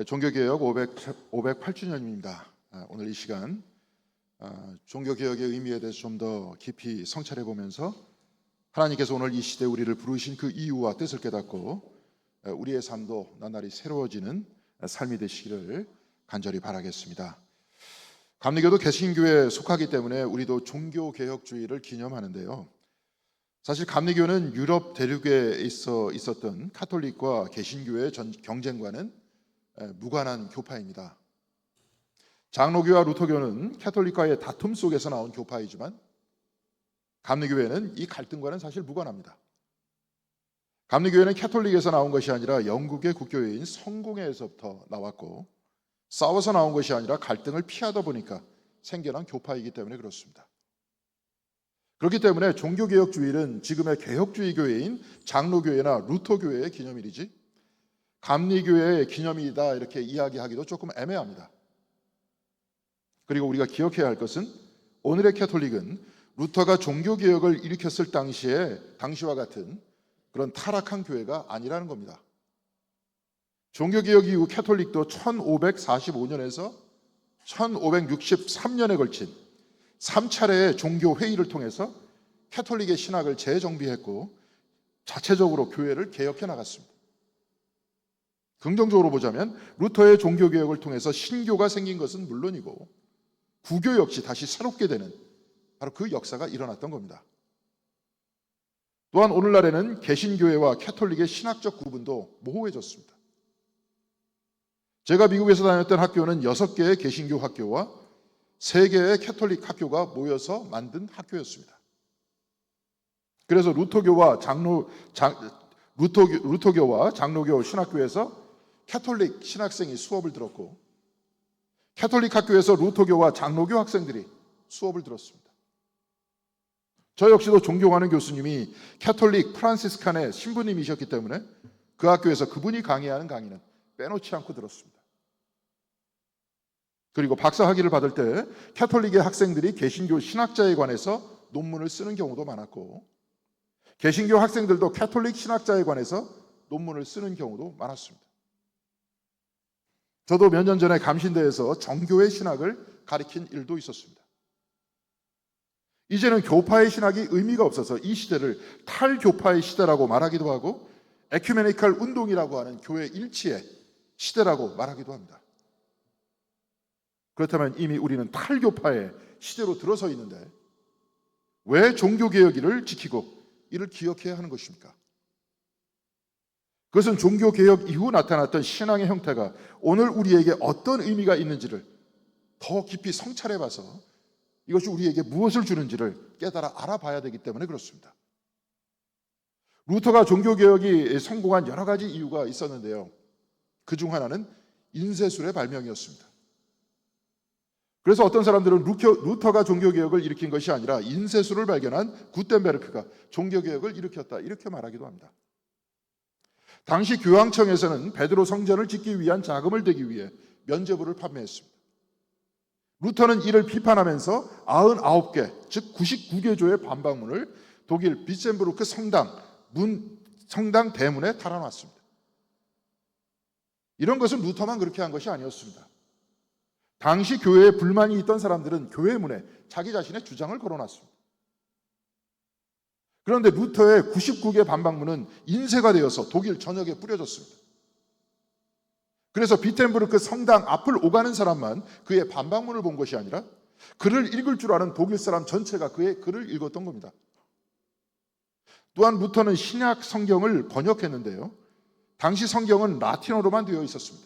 종교개혁 508주년입니다. 오늘 이 시간 종교개혁의 의미에 대해서 좀 더 깊이 성찰해 보면서 하나님께서 오늘 이 시대에 우리를 부르신 그 이유와 뜻을 깨닫고 우리의 삶도 나날이 새로워지는 삶이 되시기를 간절히 바라겠습니다. 감리교도 개신교에 속하기 때문에 우리도 종교개혁주의를 기념하는데요. 사실 감리교는 유럽 대륙에 있었던 카톨릭과 개신교의 경쟁과는 무관한 교파입니다. 장로교와 루터교는 캐톨릭과의 다툼 속에서 나온 교파이지만 감리교회는 이 갈등과는 사실 무관합니다. 감리교회는 캐톨릭에서 나온 것이 아니라 영국의 국교회인 성공회에서부터 나왔고 싸워서 나온 것이 아니라 갈등을 피하다 보니까 생겨난 교파이기 때문에 그렇습니다. 그렇기 때문에 종교개혁주의는 지금의 개혁주의 교회인 장로교회나 루터교회의 기념일이지 감리교회의 기념일이다 이렇게 이야기하기도 조금 애매합니다. 그리고 우리가 기억해야 할 것은 오늘의 캐톨릭은 루터가 종교개혁을 일으켰을 당시와 같은 그런 타락한 교회가 아니라는 겁니다. 종교개혁 이후 캐톨릭도 1545년에서 1563년에 걸친 3차례의 종교회의를 통해서 캐톨릭의 신학을 재정비했고 자체적으로 교회를 개혁해 나갔습니다. 긍정적으로 보자면 루터의 종교개혁을 통해서 신교가 생긴 것은 물론이고 구교 역시 다시 새롭게 되는 바로 그 역사가 일어났던 겁니다. 또한 오늘날에는 개신교회와 캐톨릭의 신학적 구분도 모호해졌습니다. 제가 미국에서 다녔던 학교는 6개의 개신교 학교와 3개의 캐톨릭 학교가 모여서 만든 학교였습니다. 그래서 루터교와 장로교 신학교에서 캐톨릭 신학생이 수업을 들었고 캐톨릭 학교에서 루터교와 장로교 학생들이 수업을 들었습니다. 저 역시도 존경하는 교수님이 캐톨릭 프란시스칸의 신부님이셨기 때문에 그 학교에서 그분이 강의하는 강의는 빼놓지 않고 들었습니다. 그리고 박사 학위를 받을 때 캐톨릭의 학생들이 개신교 신학자에 관해서 논문을 쓰는 경우도 많았고 개신교 학생들도 캐톨릭 신학자에 관해서 논문을 쓰는 경우도 많았습니다. 저도 몇 년 전에 감신대에서 정교회 신학을 가리킨 일도 있었습니다. 이제는 교파의 신학이 의미가 없어서 이 시대를 탈교파의 시대라고 말하기도 하고 에큐메니컬 운동이라고 하는 교회 일치의 시대라고 말하기도 합니다. 그렇다면 이미 우리는 탈교파의 시대로 들어서 있는데 왜 종교개혁을 지키고 이를 기억해야 하는 것입니까? 그것은 종교개혁 이후 나타났던 신앙의 형태가 오늘 우리에게 어떤 의미가 있는지를 더 깊이 성찰해봐서 이것이 우리에게 무엇을 주는지를 깨달아 알아봐야 되기 때문에 그렇습니다. 루터가 종교개혁이 성공한 여러 가지 이유가 있었는데요. 그중 하나는 인쇄술의 발명이었습니다. 그래서 어떤 사람들은 루터가 종교개혁을 일으킨 것이 아니라 인쇄술을 발견한 구텐베르크가 종교개혁을 일으켰다 이렇게 말하기도 합니다. 당시 교황청에서는 베드로 성전을 짓기 위한 자금을 대기 위해 면죄부를 판매했습니다. 루터는 이를 비판하면서 99개, 즉 99개조의 반박문을 독일 비센부르크 성당 대문에 달아놨습니다. 이런 것은 루터만 그렇게 한 것이 아니었습니다. 당시 교회에 불만이 있던 사람들은 교회 문에 자기 자신의 주장을 걸어놨습니다. 그런데 루터의 99개 반박문은 인쇄가 되어서 독일 전역에 뿌려졌습니다. 그래서 비텐부르크 성당 앞을 오가는 사람만 그의 반박문을 본 것이 아니라 글을 읽을 줄 아는 독일 사람 전체가 그의 글을 읽었던 겁니다. 또한 루터는 신약 성경을 번역했는데요. 당시 성경은 라틴어로만 되어 있었습니다.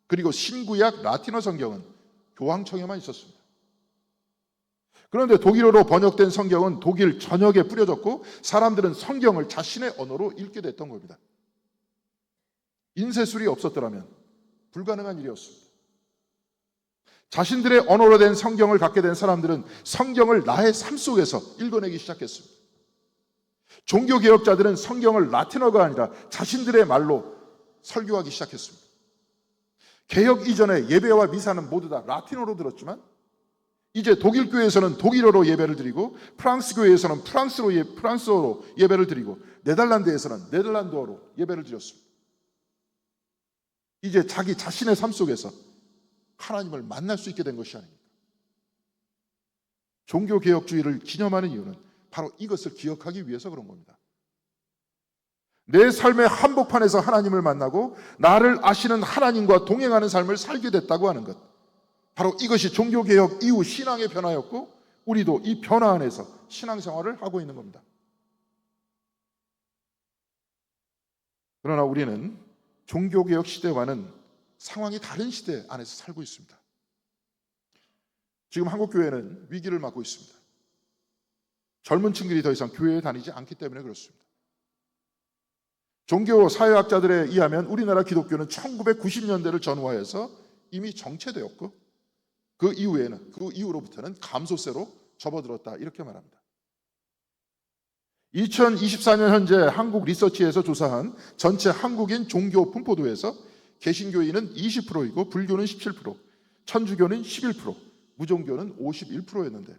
그리고 신구약 라틴어 성경은 교황청에만 있었습니다. 그런데 독일어로 번역된 성경은 독일 전역에 뿌려졌고 사람들은 성경을 자신의 언어로 읽게 됐던 겁니다. 인쇄술이 없었더라면 불가능한 일이었습니다. 자신들의 언어로 된 성경을 갖게 된 사람들은 성경을 나의 삶 속에서 읽어내기 시작했습니다. 종교개혁자들은 성경을 라틴어가 아니라 자신들의 말로 설교하기 시작했습니다. 개혁 이전에 예배와 미사는 모두 다 라틴어로 들었지만 이제 독일 교회에서는 독일어로 예배를 드리고 프랑스 교회에서는 프랑스어로 예배를 드리고 네덜란드에서는 네덜란드어로 예배를 드렸습니다. 이제 자기 자신의 삶 속에서 하나님을 만날 수 있게 된 것이 아닙니까? 종교개혁주의를 기념하는 이유는 바로 이것을 기억하기 위해서 그런 겁니다. 내 삶의 한복판에서 하나님을 만나고 나를 아시는 하나님과 동행하는 삶을 살게 됐다고 하는 것, 바로 이것이 종교개혁 이후 신앙의 변화였고, 우리도 이 변화 안에서 신앙생활을 하고 있는 겁니다. 그러나 우리는 종교개혁 시대와는 상황이 다른 시대 안에서 살고 있습니다. 지금 한국교회는 위기를 맞고 있습니다. 젊은 층들이 더 이상 교회에 다니지 않기 때문에 그렇습니다. 종교 사회학자들에 의하면 우리나라 기독교는 1990년대를 전후하여서 이미 정체되었고, 그 이후로부터는 감소세로 접어들었다, 이렇게 말합니다. 2024년 현재 한국 리서치에서 조사한 전체 한국인 종교 분포도에서 개신교인은 20%이고 불교는 17%, 천주교는 11%, 무종교는 51%였는데,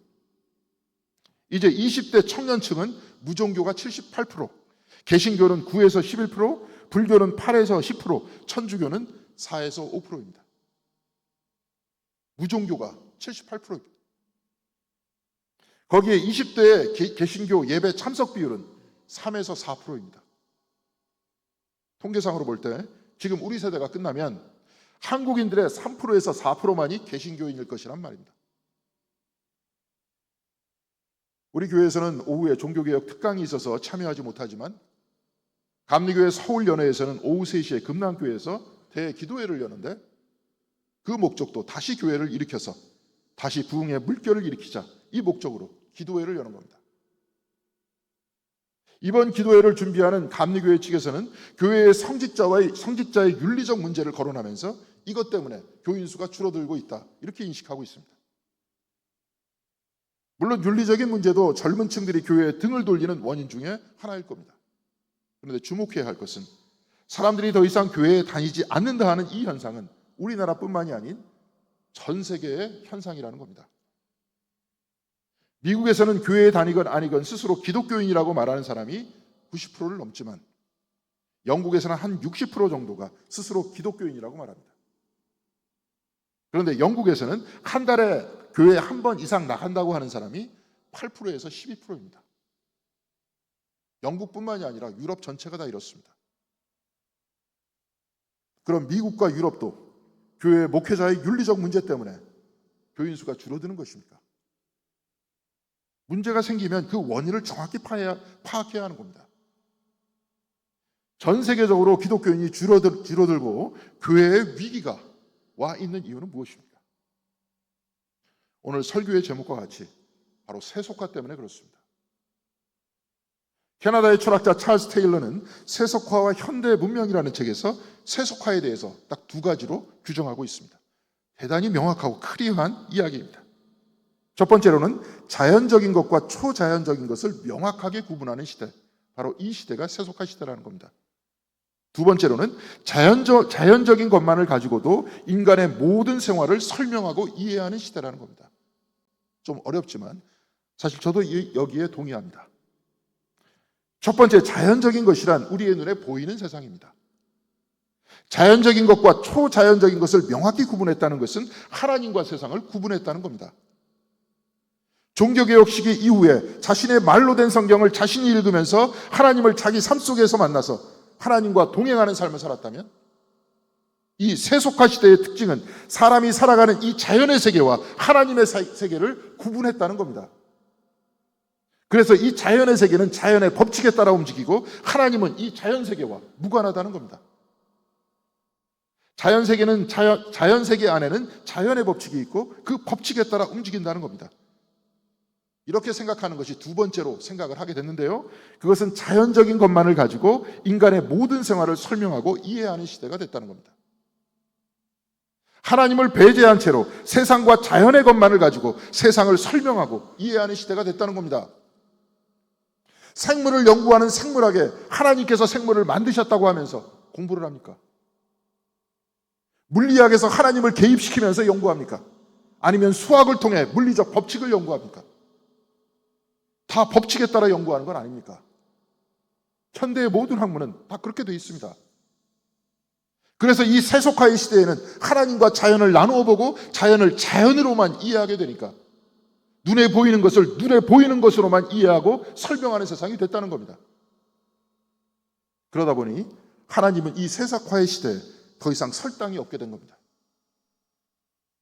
이제 20대 청년층은 무종교가 78%, 개신교는 9에서 11%, 불교는 8에서 10%, 천주교는 4에서 5%입니다. 무종교가 78%입니다. 거기에 20대의 개신교 예배 참석 비율은 3에서 4%입니다. 통계상으로 볼 때 지금 우리 세대가 끝나면 한국인들의 3%에서 4%만이 개신교인일 것이란 말입니다. 우리 교회에서는 오후에 종교개혁 특강이 있어서 참여하지 못하지만, 감리교회 서울연회에서는 오후 3시에 금남교회에서 대기도회를 여는데, 그 목적도 다시 교회를 일으켜서 다시 부흥의 물결을 일으키자, 이 목적으로 기도회를 여는 겁니다. 이번 기도회를 준비하는 감리교회 측에서는 교회의 성직자의 윤리적 문제를 거론하면서 이것 때문에 교인 수가 줄어들고 있다, 이렇게 인식하고 있습니다. 물론 윤리적인 문제도 젊은 층들이 교회에 등을 돌리는 원인 중에 하나일 겁니다. 그런데 주목해야 할 것은 사람들이 더 이상 교회에 다니지 않는다 하는 이 현상은 우리나라뿐만이 아닌 전 세계의 현상이라는 겁니다. 미국에서는 교회에 다니건 아니건 스스로 기독교인이라고 말하는 사람이 90%를 넘지만, 영국에서는 한 60% 정도가 스스로 기독교인이라고 말합니다. 그런데 영국에서는 한 달에 교회에 한 번 이상 나간다고 하는 사람이 8%에서 12%입니다. 영국뿐만이 아니라 유럽 전체가 다 이렇습니다. 그럼 미국과 유럽도 교회 목회자의 윤리적 문제 때문에 교인 수가 줄어드는 것입니까? 문제가 생기면 그 원인을 정확히 파악해야 하는 겁니다. 전 세계적으로 기독교인이 줄어들고 교회의 위기가 와 있는 이유는 무엇입니까? 오늘 설교의 제목과 같이 바로 세속화 때문에 그렇습니다. 캐나다의 철학자 찰스 테일러는 세속화와 현대 문명이라는 책에서 세속화에 대해서 딱 2가지로 규정하고 있습니다. 대단히 명확하고 클리어한 이야기입니다. 첫 번째로는 자연적인 것과 초자연적인 것을 명확하게 구분하는 시대, 바로 이 시대가 세속화 시대라는 겁니다. 두 번째로는 자연적인 것만을 가지고도 인간의 모든 생활을 설명하고 이해하는 시대라는 겁니다. 좀 어렵지만 사실 저도 여기에 동의합니다. 첫 번째, 자연적인 것이란 우리의 눈에 보이는 세상입니다. 자연적인 것과 초자연적인 것을 명확히 구분했다는 것은 하나님과 세상을 구분했다는 겁니다. 종교개혁 시기 이후에 자신의 말로 된 성경을 자신이 읽으면서 하나님을 자기 삶 속에서 만나서 하나님과 동행하는 삶을 살았다면, 이 세속화 시대의 특징은 사람이 살아가는 이 자연의 세계와 하나님의 세계를 구분했다는 겁니다. 그래서 이 자연의 세계는 자연의 법칙에 따라 움직이고 하나님은 이 자연 세계와 무관하다는 겁니다. 자연 세계는 자연 세계 안에는 자연의 법칙이 있고 그 법칙에 따라 움직인다는 겁니다. 이렇게 생각하는 것이 두 번째로 생각을 하게 됐는데요. 그것은 자연적인 것만을 가지고 인간의 모든 생활을 설명하고 이해하는 시대가 됐다는 겁니다. 하나님을 배제한 채로 세상과 자연의 것만을 가지고 세상을 설명하고 이해하는 시대가 됐다는 겁니다. 생물을 연구하는 생물학에 하나님께서 생물을 만드셨다고 하면서 공부를 합니까? 물리학에서 하나님을 개입시키면서 연구합니까? 아니면 수학을 통해 물리적 법칙을 연구합니까? 다 법칙에 따라 연구하는 건 아닙니까? 현대의 모든 학문은 다 그렇게 되어 있습니다. 그래서 이 세속화의 시대에는 하나님과 자연을 나누어 보고 자연을 자연으로만 이해하게 되니까 눈에 보이는 것을 눈에 보이는 것으로만 이해하고 설명하는 세상이 됐다는 겁니다. 그러다 보니 하나님은 이 세속화의 시대에 더 이상 설 땅이 없게 된 겁니다.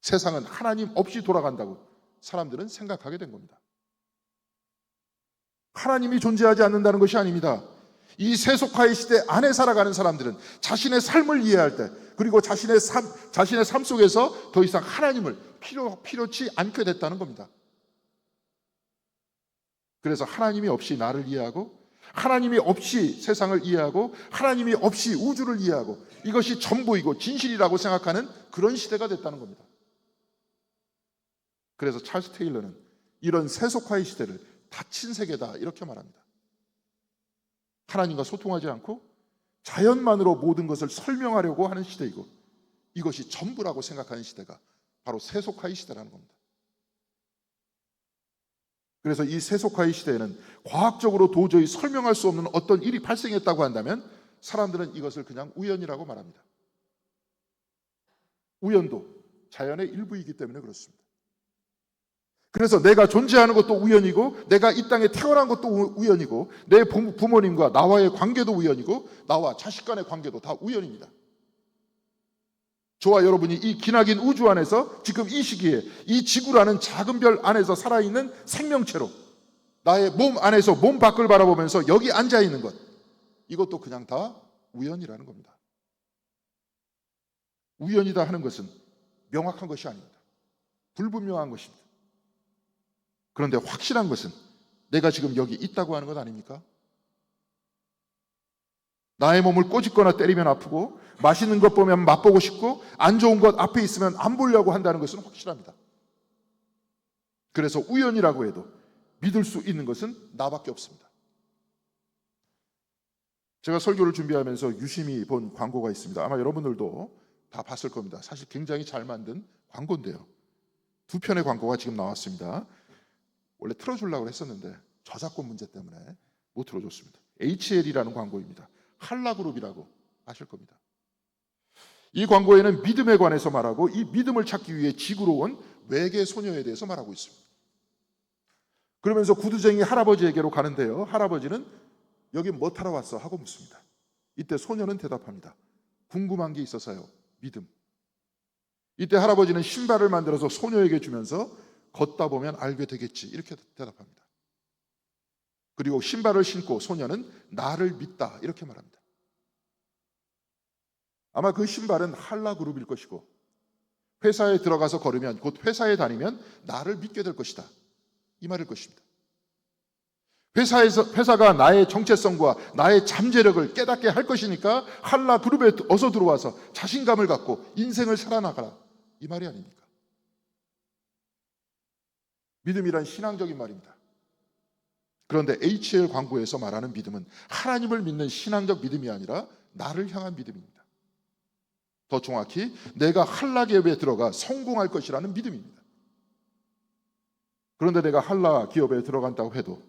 세상은 하나님 없이 돌아간다고 사람들은 생각하게 된 겁니다. 하나님이 존재하지 않는다는 것이 아닙니다. 이 세속화의 시대 안에 살아가는 사람들은 자신의 삶을 이해할 때, 그리고 자신의 삶 속에서 더 이상 하나님을 필요치 않게 됐다는 겁니다. 그래서 하나님이 없이 나를 이해하고, 하나님이 없이 세상을 이해하고, 하나님이 없이 우주를 이해하고, 이것이 전부이고 진실이라고 생각하는 그런 시대가 됐다는 겁니다. 그래서 찰스 테일러는 이런 세속화의 시대를 닫힌 세계다 이렇게 말합니다. 하나님과 소통하지 않고 자연만으로 모든 것을 설명하려고 하는 시대이고, 이것이 전부라고 생각하는 시대가 바로 세속화의 시대라는 겁니다. 그래서 이 세속화의 시대에는 과학적으로 도저히 설명할 수 없는 어떤 일이 발생했다고 한다면 사람들은 이것을 그냥 우연이라고 말합니다. 우연도 자연의 일부이기 때문에 그렇습니다. 그래서 내가 존재하는 것도 우연이고, 내가 이 땅에 태어난 것도 우연이고, 내 부모님과 나와의 관계도 우연이고, 나와 자식 간의 관계도 다 우연입니다. 저와 여러분이 이 기나긴 우주 안에서 지금 이 시기에 이 지구라는 작은 별 안에서 살아있는 생명체로 나의 몸 안에서 몸 밖을 바라보면서 여기 앉아있는 것, 이것도 그냥 다 우연이라는 겁니다. 우연이다 하는 것은 명확한 것이 아닙니다. 불분명한 것입니다. 그런데 확실한 것은 내가 지금 여기 있다고 하는 것 아닙니까? 나의 몸을 꼬집거나 때리면 아프고, 맛있는 것 보면 맛보고 싶고, 안 좋은 것 앞에 있으면 안 보려고 한다는 것은 확실합니다. 그래서 우연이라고 해도 믿을 수 있는 것은 나밖에 없습니다. 제가 설교를 준비하면서 유심히 본 광고가 있습니다. 아마 여러분들도 다 봤을 겁니다. 사실 굉장히 잘 만든 광고인데요. 2편의 광고가 지금 나왔습니다. 원래 틀어주려고 했었는데 저작권 문제 때문에 못 틀어줬습니다. HL이라는 광고입니다. 한라그룹이라고 아실 겁니다. 이 광고에는 믿음에 관해서 말하고, 이 믿음을 찾기 위해 지구로 온 외계 소녀에 대해서 말하고 있습니다. 그러면서 구두쟁이 할아버지에게로 가는데요, 할아버지는 여기 뭐 타러 왔어? 하고 묻습니다. 이때 소녀는 대답합니다. 궁금한 게 있어서요. 믿음. 이때 할아버지는 신발을 만들어서 소녀에게 주면서 걷다 보면 알게 되겠지, 이렇게 대답합니다. 그리고 신발을 신고 소녀는 나를 믿다 이렇게 말합니다. 아마 그 신발은 한라그룹일 것이고, 회사에 들어가서 걸으면, 곧 회사에 다니면 나를 믿게 될 것이다, 이 말일 것입니다. 회사가 나의 정체성과 나의 잠재력을 깨닫게 할 것이니까 한라그룹에 어서 들어와서 자신감을 갖고 인생을 살아나가라, 이 말이 아닙니까? 믿음이란 신앙적인 말입니다. 그런데 HL 광고에서 말하는 믿음은 하나님을 믿는 신앙적 믿음이 아니라 나를 향한 믿음입니다. 더 정확히 내가 한라기업에 들어가 성공할 것이라는 믿음입니다. 그런데 내가 한라기업에 들어간다고 해도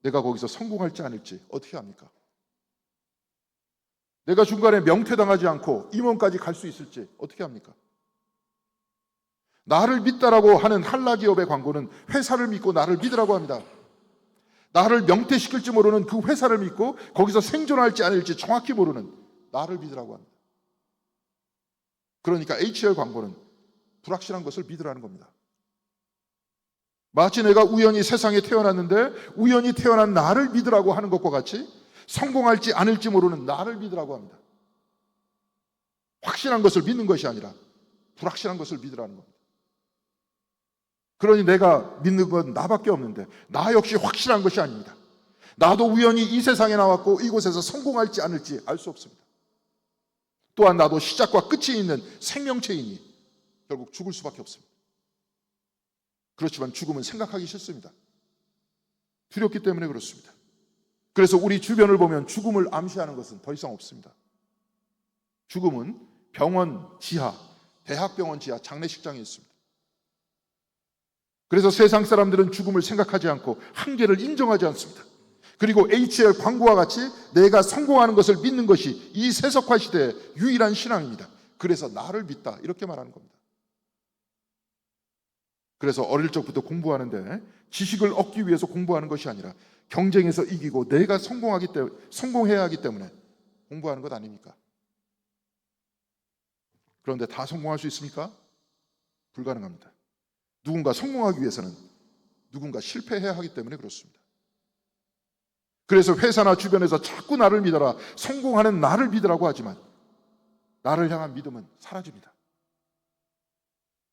내가 거기서 성공할지 아닐지 어떻게 합니까? 내가 중간에 명퇴당하지 않고 임원까지 갈 수 있을지 어떻게 합니까? 나를 믿다라고 하는 한라기업의 광고는 회사를 믿고 나를 믿으라고 합니다. 나를 명퇴시킬지 모르는 그 회사를 믿고 거기서 생존할지 아닐지 정확히 모르는 나를 믿으라고 합니다. 그러니까 HL 광고는 불확실한 것을 믿으라는 겁니다. 마치 내가 우연히 세상에 태어났는데 우연히 태어난 나를 믿으라고 하는 것과 같이 성공할지 않을지 모르는 나를 믿으라고 합니다. 확실한 것을 믿는 것이 아니라 불확실한 것을 믿으라는 겁니다. 그러니 내가 믿는 건 나밖에 없는데 나 역시 확실한 것이 아닙니다. 나도 우연히 이 세상에 나왔고 이곳에서 성공할지 않을지 알 수 없습니다. 또한 나도 시작과 끝이 있는 생명체이니 결국 죽을 수밖에 없습니다. 그렇지만 죽음은 생각하기 싫습니다. 두렵기 때문에 그렇습니다. 그래서 우리 주변을 보면 죽음을 암시하는 것은 더 이상 없습니다. 죽음은 병원 지하, 대학병원 지하 장례식장에 있습니다. 그래서 세상 사람들은 죽음을 생각하지 않고 한계를 인정하지 않습니다. 그리고 HL 광고와 같이 내가 성공하는 것을 믿는 것이 이 세속화 시대의 유일한 신앙입니다. 그래서 나를 믿다 이렇게 말하는 겁니다. 그래서 어릴 적부터 공부하는데 지식을 얻기 위해서 공부하는 것이 아니라 경쟁에서 이기고 내가 성공해야 하기 때문에 공부하는 것 아닙니까? 그런데 다 성공할 수 있습니까? 불가능합니다. 누군가 성공하기 위해서는 누군가 실패해야 하기 때문에 그렇습니다. 그래서 회사나 주변에서 자꾸 나를 믿어라, 성공하는 나를 믿으라고 하지만 나를 향한 믿음은 사라집니다.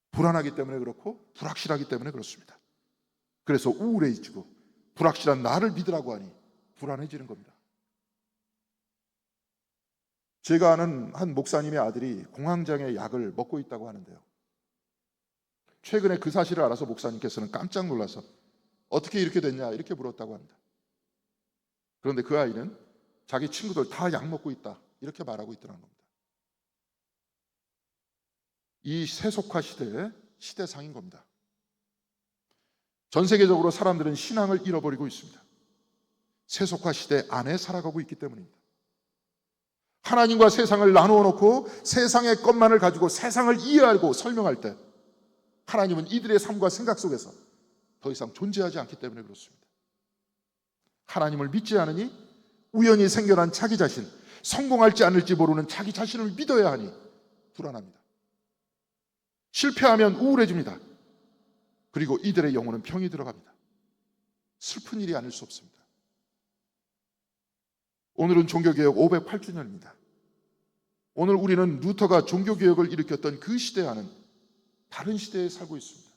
불안하기 때문에 그렇고 불확실하기 때문에 그렇습니다. 그래서 우울해지고 불확실한 나를 믿으라고 하니 불안해지는 겁니다. 제가 아는 한 목사님의 아들이 공황장애 약을 먹고 있다고 하는데요. 최근에 그 사실을 알아서 목사님께서는 깜짝 놀라서 어떻게 이렇게 됐냐 이렇게 물었다고 합니다. 그런데 그 아이는 자기 친구들 다 약 먹고 있다 이렇게 말하고 있더라는 겁니다. 이 세속화 시대의 시대상인 겁니다. 전 세계적으로 사람들은 신앙을 잃어버리고 있습니다. 세속화 시대 안에 살아가고 있기 때문입니다. 하나님과 세상을 나누어 놓고 세상의 것만을 가지고 세상을 이해하고 설명할 때 하나님은 이들의 삶과 생각 속에서 더 이상 존재하지 않기 때문에 그렇습니다. 하나님을 믿지 않으니 우연히 생겨난 자기 자신, 성공할지 않을지 모르는 자기 자신을 믿어야 하니 불안합니다. 실패하면 우울해집니다. 그리고 이들의 영혼은 병이 들어갑니다. 슬픈 일이 아닐 수 없습니다. 오늘은 종교개혁 508주년입니다. 오늘 우리는 루터가 종교개혁을 일으켰던 그 시대와는 다른 시대에 살고 있습니다.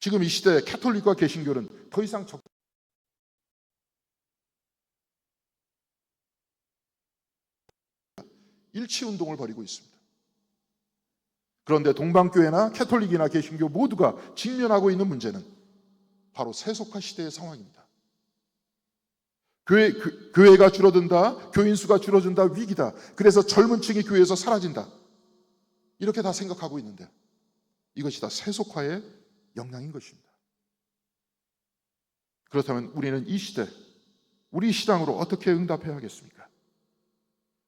지금 이 시대에 캐톨릭과 개신교는 더 이상 일치운동을 벌이고 있습니다. 그런데 동방교회나 캐톨릭이나 개신교 모두가 직면하고 있는 문제는 바로 세속화 시대의 상황입니다. 교회가 줄어든다, 교인 수가 줄어든다, 위기다. 그래서 젊은 층이 교회에서 사라진다. 이렇게 다 생각하고 있는데 이것이 다 세속화의 영향인 것입니다. 그렇다면 우리는 이 시대, 우리 신앙으로 어떻게 응답해야 하겠습니까?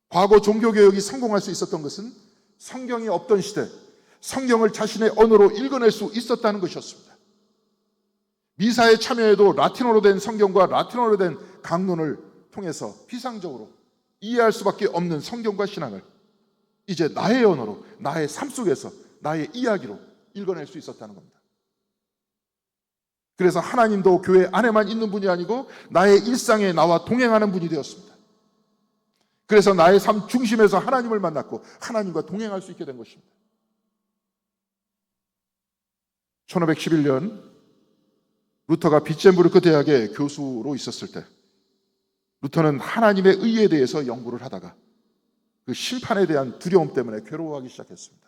과거 종교개혁이 성공할 수 있었던 것은 성경이 없던 시대, 성경을 자신의 언어로 읽어낼 수 있었다는 것이었습니다. 미사에 참여해도 라틴어로 된 성경과 라틴어로 된 강론을 통해서 비상적으로 이해할 수밖에 없는 성경과 신앙을 이제 나의 언어로, 나의 삶 속에서, 나의 이야기로 읽어낼 수 있었다는 겁니다. 그래서 하나님도 교회 안에만 있는 분이 아니고 나의 일상에 나와 동행하는 분이 되었습니다. 그래서 나의 삶 중심에서 하나님을 만났고 하나님과 동행할 수 있게 된 것입니다. 1511년 루터가 비젠부르크 대학의 교수로 있었을 때 루터는 하나님의 의에 대해서 연구를 하다가 그 심판에 대한 두려움 때문에 괴로워하기 시작했습니다.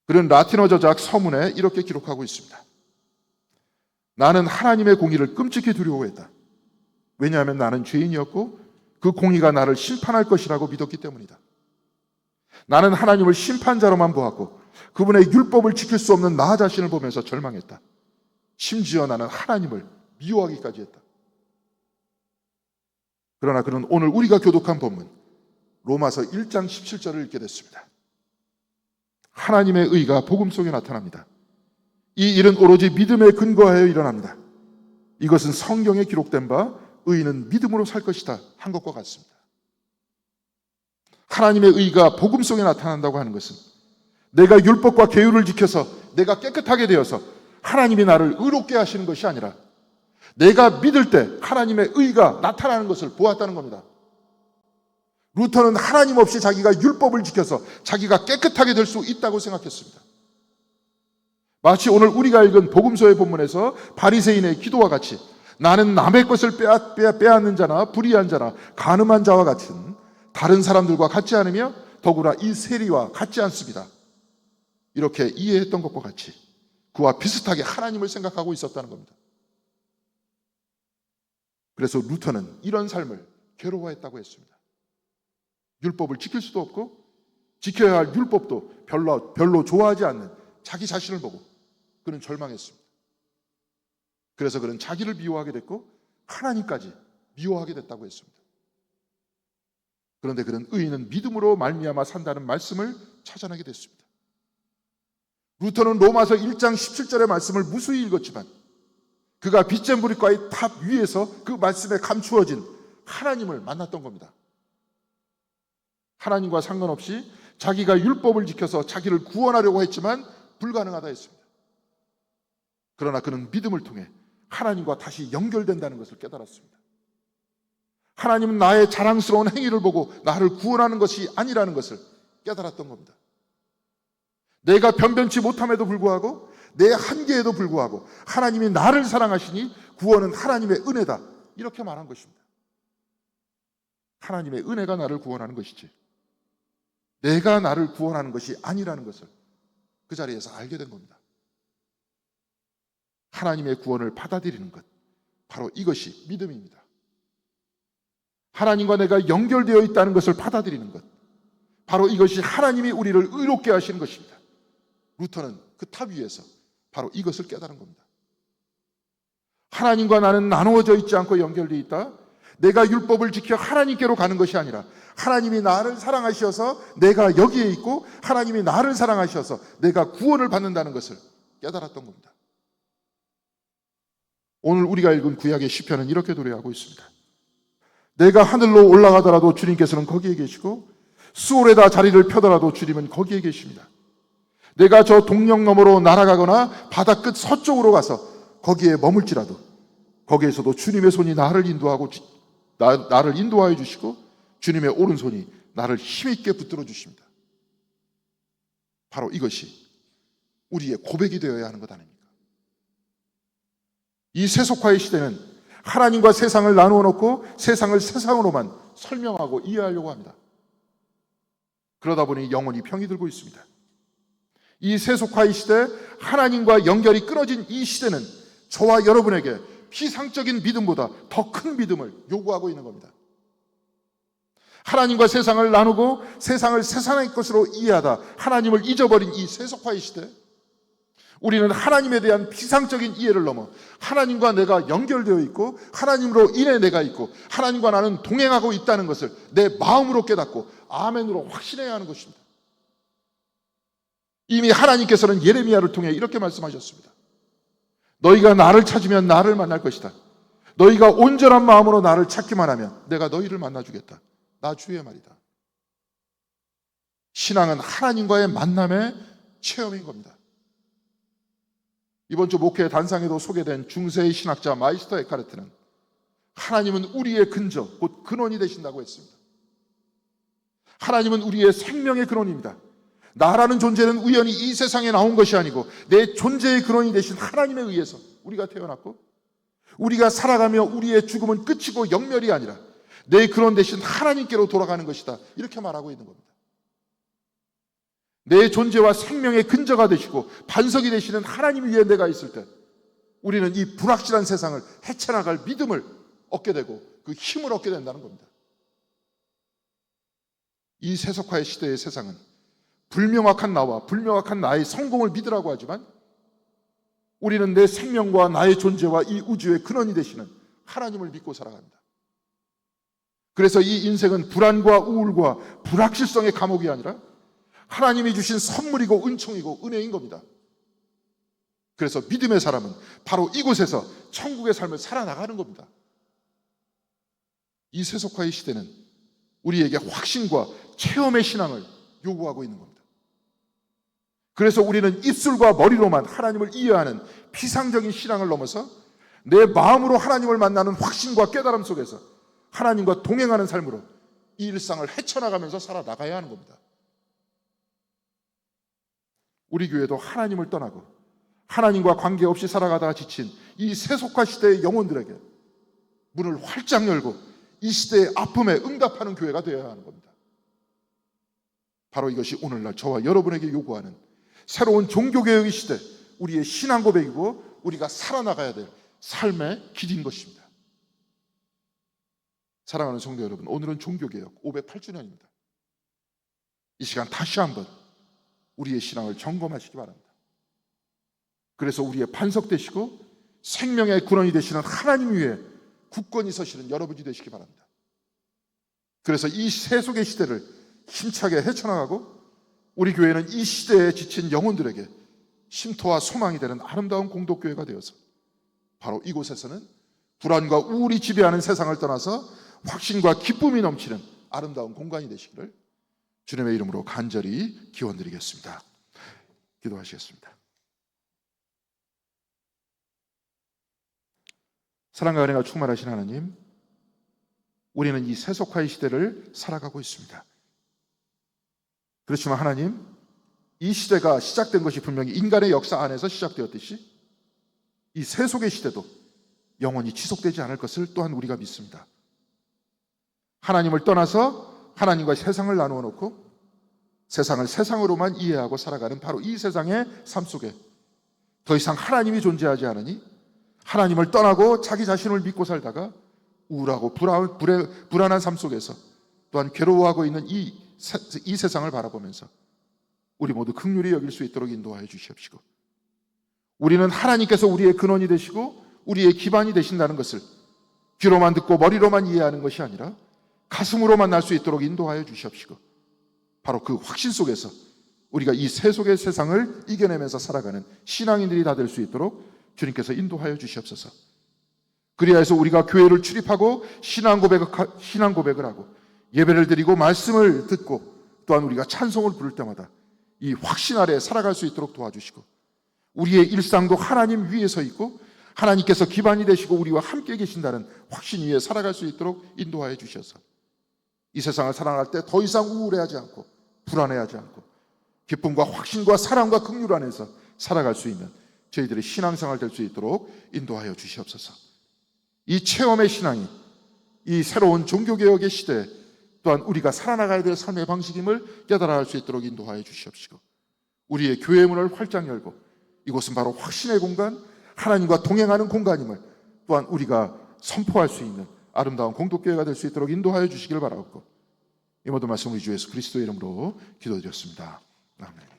그는 라틴어 저작 서문에 이렇게 기록하고 있습니다. 나는 하나님의 공의를 끔찍히 두려워했다. 왜냐하면 나는 죄인이었고 그 공의가 나를 심판할 것이라고 믿었기 때문이다. 나는 하나님을 심판자로만 보았고 그분의 율법을 지킬 수 없는 나 자신을 보면서 절망했다. 심지어 나는 하나님을 미워하기까지 했다. 그러나 그는 오늘 우리가 교독한 본문 로마서 1장 17절을 읽게 됐습니다. 하나님의 의가 복음 속에 나타납니다. 이 일은 오로지 믿음에 근거하여 일어납니다. 이것은 성경에 기록된 바 의인은 믿음으로 살 것이다 한 것과 같습니다. 하나님의 의가 복음 속에 나타난다고 하는 것은 내가 율법과 계율을 지켜서 내가 깨끗하게 되어서 하나님이 나를 의롭게 하시는 것이 아니라 내가 믿을 때 하나님의 의가 나타나는 것을 보았다는 겁니다. 루터는 하나님 없이 자기가 율법을 지켜서 자기가 깨끗하게 될 수 있다고 생각했습니다. 마치 오늘 우리가 읽은 복음서의 본문에서 바리새인의 기도와 같이 나는 남의 것을 빼앗는 자나 불의한 자나 간음한 자와 같은 다른 사람들과 같지 않으며 더구나 이 세리와 같지 않습니다. 이렇게 이해했던 것과 같이 그와 비슷하게 하나님을 생각하고 있었다는 겁니다. 그래서 루터는 이런 삶을 괴로워했다고 했습니다. 율법을 지킬 수도 없고 지켜야 할 율법도 별로 좋아하지 않는 자기 자신을 보고 그는 절망했습니다. 그래서 그는 자기를 미워하게 됐고 하나님까지 미워하게 됐다고 했습니다. 그런데 그는 의인은 믿음으로 말미암아 산다는 말씀을 찾아내게 됐습니다. 루터는 로마서 1장 17절의 말씀을 무수히 읽었지만 그가 빗잼브리과의 탑 위에서 그 말씀에 감추어진 하나님을 만났던 겁니다. 하나님과 상관없이 자기가 율법을 지켜서 자기를 구원하려고 했지만 불가능하다 했습니다. 그러나 그는 믿음을 통해 하나님과 다시 연결된다는 것을 깨달았습니다. 하나님은 나의 자랑스러운 행위를 보고 나를 구원하는 것이 아니라는 것을 깨달았던 겁니다. 내가 변변치 못함에도 불구하고 내 한계에도 불구하고 하나님이 나를 사랑하시니 구원은 하나님의 은혜다, 이렇게 말한 것입니다. 하나님의 은혜가 나를 구원하는 것이지 내가 나를 구원하는 것이 아니라는 것을 그 자리에서 알게 된 겁니다. 하나님의 구원을 받아들이는 것, 바로 이것이 믿음입니다. 하나님과 내가 연결되어 있다는 것을 받아들이는 것, 바로 이것이 하나님이 우리를 의롭게 하시는 것입니다. 루터는 그 탑 위에서 바로 이것을 깨달은 겁니다. 하나님과 나는 나누어져 있지 않고 연결되어 있다. 내가 율법을 지켜 하나님께로 가는 것이 아니라 하나님이 나를 사랑하셔서 내가 여기에 있고 하나님이 나를 사랑하셔서 내가 구원을 받는다는 것을 깨달았던 겁니다. 오늘 우리가 읽은 구약의 시편은 이렇게 노래하고 있습니다. 내가 하늘로 올라가더라도 주님께서는 거기에 계시고 수올에다 자리를 펴더라도 주님은 거기에 계십니다. 내가 저 동력 너머로 날아가거나 바다 끝 서쪽으로 가서 거기에 머물지라도 거기에서도 주님의 손이 나를 인도하여 주시고 주님의 오른손이 나를 힘있게 붙들어 주십니다. 바로 이것이 우리의 고백이 되어야 하는 것 아닙니까? 이 세속화의 시대는 하나님과 세상을 나누어 놓고 세상을 세상으로만 설명하고 이해하려고 합니다. 그러다 보니 영혼이 병이 들고 있습니다. 이 세속화의 시대, 하나님과 연결이 끊어진 이 시대는 저와 여러분에게 피상적인 믿음보다 더 큰 믿음을 요구하고 있는 겁니다. 하나님과 세상을 나누고 세상을 세상의 것으로 이해하다 하나님을 잊어버린 이 세속화의 시대, 우리는 하나님에 대한 피상적인 이해를 넘어 하나님과 내가 연결되어 있고 하나님으로 인해 내가 있고 하나님과 나는 동행하고 있다는 것을 내 마음으로 깨닫고 아멘으로 확신해야 하는 것입니다. 이미 하나님께서는 예레미야를 통해 이렇게 말씀하셨습니다. 너희가 나를 찾으면 나를 만날 것이다. 너희가 온전한 마음으로 나를 찾기만 하면 내가 너희를 만나주겠다. 나 주의 말이다. 신앙은 하나님과의 만남의 체험인 겁니다. 이번 주 목회 단상에도 소개된 중세의 신학자 마이스터 에카르트는 하나님은 우리의 근저, 곧 근원이 되신다고 했습니다. 하나님은 우리의 생명의 근원입니다. 나라는 존재는 우연히 이 세상에 나온 것이 아니고 내 존재의 근원이 되신 하나님에 의해서 우리가 태어났고 우리가 살아가며 우리의 죽음은 끝이고 영멸이 아니라 내 근원 되신 하나님께로 돌아가는 것이다, 이렇게 말하고 있는 겁니다. 내 존재와 생명의 근저가 되시고 반석이 되시는 하나님 위에 내가 있을 때 우리는 이 불확실한 세상을 헤쳐나갈 믿음을 얻게 되고 그 힘을 얻게 된다는 겁니다. 이 세속화의 시대의 세상은 불명확한 나와 불명확한 나의 성공을 믿으라고 하지만 우리는 내 생명과 나의 존재와 이 우주의 근원이 되시는 하나님을 믿고 살아갑니다. 그래서 이 인생은 불안과 우울과 불확실성의 감옥이 아니라 하나님이 주신 선물이고 은총이고 은혜인 겁니다. 그래서 믿음의 사람은 바로 이곳에서 천국의 삶을 살아나가는 겁니다. 이 세속화의 시대는 우리에게 확신과 체험의 신앙을 요구하고 있는 겁니다. 그래서 우리는 입술과 머리로만 하나님을 이해하는 피상적인 신앙을 넘어서 내 마음으로 하나님을 만나는 확신과 깨달음 속에서 하나님과 동행하는 삶으로 이 일상을 헤쳐나가면서 살아나가야 하는 겁니다. 우리 교회도 하나님을 떠나고 하나님과 관계없이 살아가다가 지친 이 세속화 시대의 영혼들에게 문을 활짝 열고 이 시대의 아픔에 응답하는 교회가 되어야 하는 겁니다. 바로 이것이 오늘날 저와 여러분에게 요구하는 새로운 종교개혁의 시대, 우리의 신앙 고백이고 우리가 살아나가야 될 삶의 길인 것입니다. 사랑하는 성도 여러분, 오늘은 종교개혁 508주년입니다. 이 시간 다시 한번 우리의 신앙을 점검하시기 바랍니다. 그래서 우리의 반석 되시고 생명의 근원이 되시는 하나님 위에 굳건히 서시는 여러분이 되시기 바랍니다. 그래서 이 세속의 시대를 힘차게 헤쳐나가고 우리 교회는 이 시대에 지친 영혼들에게 쉼터와 소망이 되는 아름다운 공동교회가 되어서 바로 이곳에서는 불안과 우울이 지배하는 세상을 떠나서 확신과 기쁨이 넘치는 아름다운 공간이 되시기를 주님의 이름으로 간절히 기원드리겠습니다. 기도하시겠습니다. 사랑과 은혜가 충만하신 하나님, 우리는 이 세속화의 시대를 살아가고 있습니다. 그렇지만 하나님, 이 시대가 시작된 것이 분명히 인간의 역사 안에서 시작되었듯이 이 세속의 시대도 영원히 지속되지 않을 것을 또한 우리가 믿습니다. 하나님을 떠나서 하나님과 세상을 나누어 놓고 세상을 세상으로만 이해하고 살아가는 바로 이 세상의 삶 속에 더 이상 하나님이 존재하지 않으니 하나님을 떠나고 자기 자신을 믿고 살다가 우울하고 불안한 삶 속에서 또한 괴로워하고 있는 이 세상을 바라보면서 우리 모두 긍휼히 여길 수 있도록 인도하여 주시옵시고, 우리는 하나님께서 우리의 근원이 되시고 우리의 기반이 되신다는 것을 귀로만 듣고 머리로만 이해하는 것이 아니라 가슴으로만 날 수 있도록 인도하여 주시옵시고, 바로 그 확신 속에서 우리가 이 세속의 세상을 이겨내면서 살아가는 신앙인들이 다 될 수 있도록 주님께서 인도하여 주시옵소서. 그리하여서 우리가 교회를 출입하고 신앙 고백을 하고 예배를 드리고 말씀을 듣고 또한 우리가 찬송을 부를 때마다 이 확신 아래 살아갈 수 있도록 도와주시고, 우리의 일상도 하나님 위에 서 있고 하나님께서 기반이 되시고 우리와 함께 계신다는 확신 위에 살아갈 수 있도록 인도하여 주셔서 이 세상을 살아갈 때 더 이상 우울해하지 않고 불안해하지 않고 기쁨과 확신과 사랑과 긍휼 안에서 살아갈 수 있는 저희들의 신앙생활 될 수 있도록 인도하여 주시옵소서. 이 체험의 신앙이 이 새로운 종교개혁의 시대에 또한 우리가 살아나가야 될 삶의 방식임을 깨달아 할 수 있도록 인도하여 주시옵시고, 우리의 교회 문을 활짝 열고 이곳은 바로 확신의 공간, 하나님과 동행하는 공간임을 또한 우리가 선포할 수 있는 아름다운 공동교회가 될 수 있도록 인도하여 주시길 바라옵고, 이 모든 말씀 우리 주 예수 그리스도의 이름으로 기도드렸습니다. 아멘.